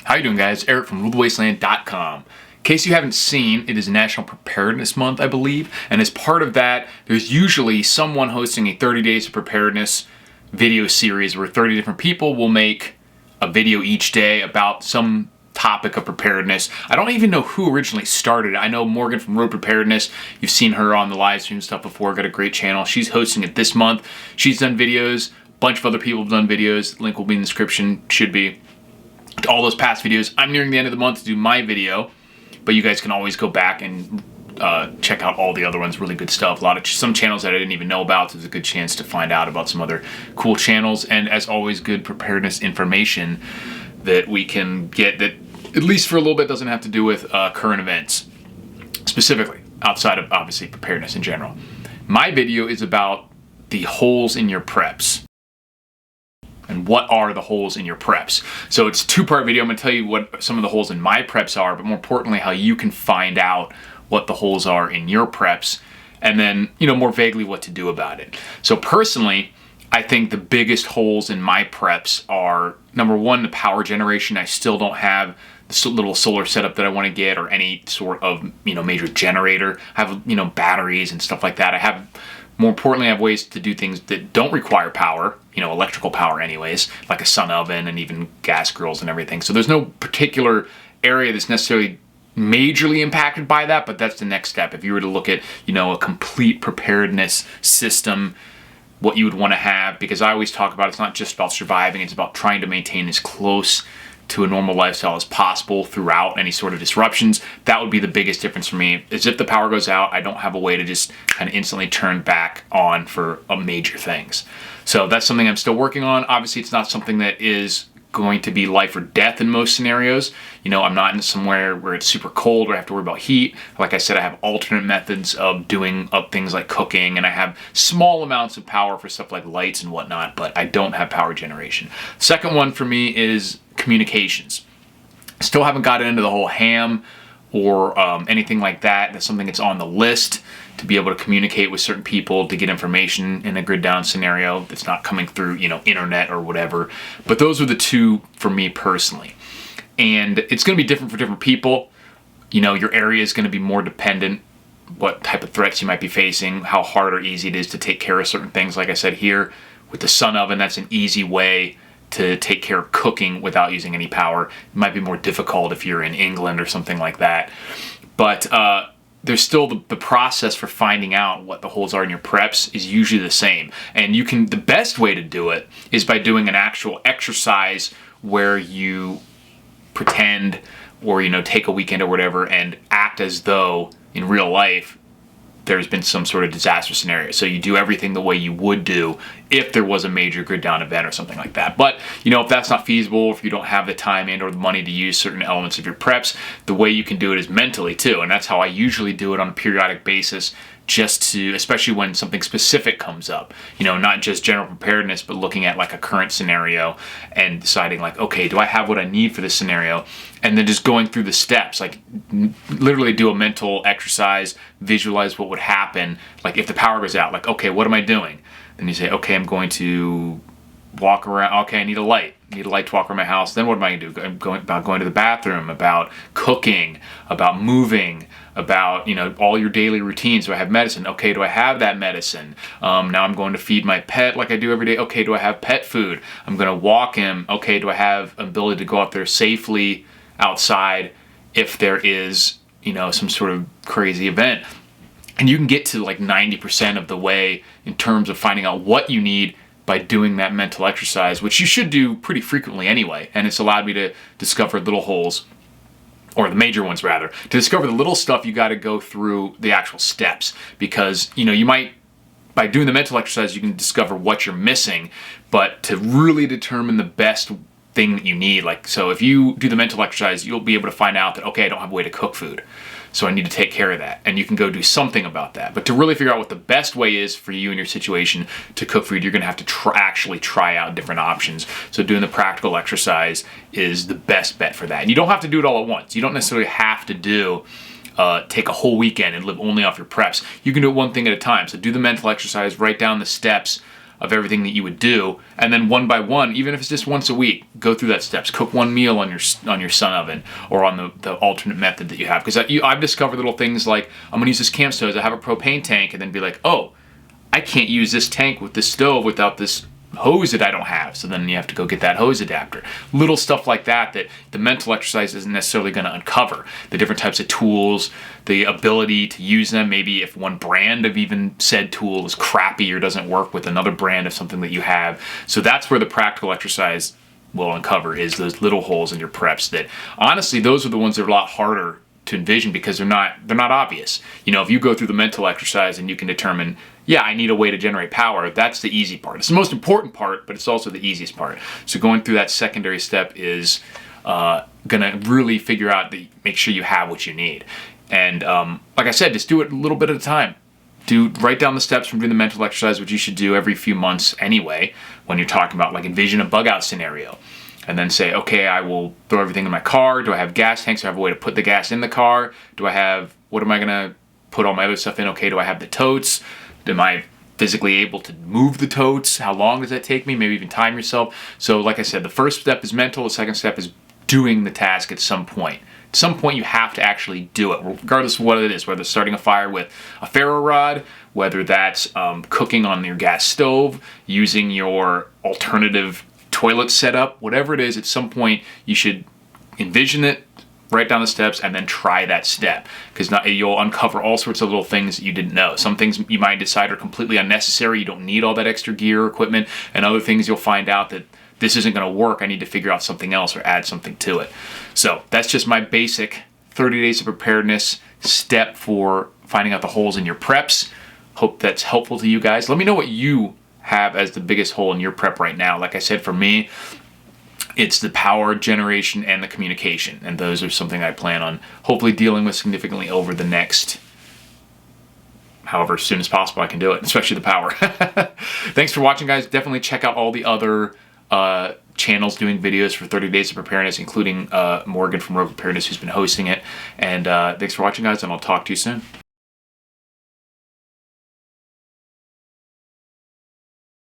How you doing, guys? Eric from RuleTheWasteland.com. In case you haven't seen, it is National Preparedness Month, I believe, and as part of that, there's usually someone hosting a 30 Days of Preparedness video series where 30 different people will make a video each day about some topic of preparedness. I don't even know who originally started it. I know Morgan from Road Preparedness. You've seen her on the live stream stuff before. Got a great channel. She's hosting it this month. She's done videos. A bunch of other people have done videos. Link will be in the description. Should be. To all those past videos. I'm nearing the end of the month to do my video, but you guys can always go back and check out all the other ones. Really good stuff. Some channels that I didn't even know about. So there's a good chance to find out about some other cool channels, and as always, good preparedness information that we can get that at least for a little bit doesn't have to do with current events specifically, outside of obviously preparedness in general. My video is about the holes in your preps. And what are the holes in your preps? So it's a two-part video. I'm going to tell you what some of the holes in my preps are, but more importantly, how you can find out what the holes are in your preps, and then, more vaguely what to do about it. So personally, I think the biggest holes in my preps are, number one, the power generation. I still don't have the little solar setup that I want to get, or any sort of, major generator. I have, batteries and stuff like that. More importantly, I have ways to do things that don't require power, electrical power anyways, like a sun oven and even gas grills and everything. So there's no particular area that's necessarily majorly impacted by that, but that's the next step. If you were to look at, a complete preparedness system, what you would want to have, because I always talk about it's not just about surviving, it's about trying to maintain as close to a normal lifestyle as possible throughout any sort of disruptions. That would be the biggest difference for me, is if the power goes out, I don't have a way to just kind of instantly turn back on for major things. So that's something I'm still working on. Obviously, it's not something that is going to be life or death in most scenarios. I'm not in somewhere where it's super cold where I have to worry about heat. Like I said, I have alternate methods of doing things like cooking, and I have small amounts of power for stuff like lights and whatnot, but I don't have power generation. Second one for me is communications. Still haven't gotten into the whole ham or anything like that. That's something that's on the list, to be able to communicate with certain people to get information in a grid down scenario that's not coming through, internet or whatever. But those are the two for me personally. And it's going to be different for different people. Your area is going to be more dependent, what type of threats you might be facing, how hard or easy it is to take care of certain things. Like I said here, with the sun oven, that's an easy way to take care of cooking without using any power. It might be more difficult if you're in England or something like that. But there's still the process for finding out what the holes are in your preps is usually the same. And the best way to do it is by doing an actual exercise where you pretend, or take a weekend or whatever and act as though in real life there's been some sort of disaster scenario. So you do everything the way you would do if there was a major grid down event or something like that. But, if that's not feasible, if you don't have the time and or the money to use certain elements of your preps, the way you can do it is mentally too. And that's how I usually do it on a periodic basis, especially when something specific comes up, not just general preparedness, but looking at like a current scenario and deciding like, okay, do I have what I need for this scenario? And then just going through the steps, like literally do a mental exercise, visualize what would happen. Like if the power goes out, like, okay, what am I doing? Then you say, okay, I'm going to walk around. Okay, I need a light. I need a light to walk around my house. Then what am I going to do? I'm going to the bathroom, about cooking, about moving, about, all your daily routines. Do I have medicine? Okay, do I have that medicine? Now I'm going to feed my pet like I do every day. Okay, do I have pet food? I'm going to walk him. Okay, do I have ability to go out there safely outside if there is, some sort of crazy event? And you can get to like 90% of the way in terms of finding out what you need by doing that mental exercise, which you should do pretty frequently anyway. And it's allowed me to discover little holes, or the major ones rather. To discover the little stuff, you got to go through the actual steps, because you might, by doing the mental exercise, you can discover what you're missing, but to really determine the best thing that you need, so if you do the mental exercise, you'll be able to find out that, okay, I don't have a way to cook food, so I need to take care of that, and you can go do something about that. But to really figure out what the best way is for you in your situation to cook food, you're going to have to actually try out different options. So doing the practical exercise is the best bet for that. And you don't have to do it all at once. You don't necessarily have to take a whole weekend and live only off your preps. You can do it one thing at a time. So do the mental exercise, write down the steps of everything that you would do, and then one by one, even if it's just once a week, go through that steps. Cook one meal on your sun oven or on the alternate method that you have. Because I've discovered little things like, I'm going to use this camp stove. I have a propane tank, and then be like, oh, I can't use this tank with this stove without this hose that I don't have. So then you have to go get that hose adapter. Little stuff like that the mental exercise isn't necessarily going to uncover. The different types of tools, the ability to use them. Maybe if one brand of even said tool is crappy or doesn't work with another brand of something that you have. So that's where the practical exercise will uncover, is those little holes in your preps that, honestly, those are the ones that are a lot harder to envision because they're not obvious. You know, if you go through the mental exercise and you can determine, yeah, I need a way to generate power, that's the easy part. It's the most important part, but it's also the easiest part. So going through that secondary step is gonna really figure out make sure you have what you need. And like I said, just do it a little bit at a time. Write down the steps from doing the mental exercise, which you should do every few months anyway, when you're talking about, like, envision a bug out scenario. And then say, okay, I will throw everything in my car. Do I have gas tanks? Do I have a way to put the gas in the car? What am I gonna put all my other stuff in? Okay, do I have the totes? Am I physically able to move the totes? How long does that take me? Maybe even time yourself. So like I said, the first step is mental. The second step is doing the task at some point. At some point you have to actually do it, regardless of what it is, whether it's starting a fire with a ferro rod, whether that's cooking on your gas stove, using your alternative toilet setup, whatever it is. At some point you should envision it, write down the steps, and then try that step, because you'll uncover all sorts of little things that you didn't know. Some things you might decide are completely unnecessary, you don't need all that extra gear or equipment, and other things you'll find out that this isn't going to work, I need to figure out something else or add something to it. So that's just my basic 30 days of preparedness step for finding out the holes in your preps. Hope that's helpful to you guys. Let me know what you have as the biggest hole in your prep right now. Like I said, for me, it's the power generation and the communication, and those are something I plan on hopefully dealing with significantly over the next, however soon as possible I can do it, especially the power. Thanks for watching, guys. Definitely check out all the other channels doing videos for 30 days of preparedness, including Morgan from Rogue Preparedness, who's been hosting it. And thanks for watching, guys, and I'll talk to you soon.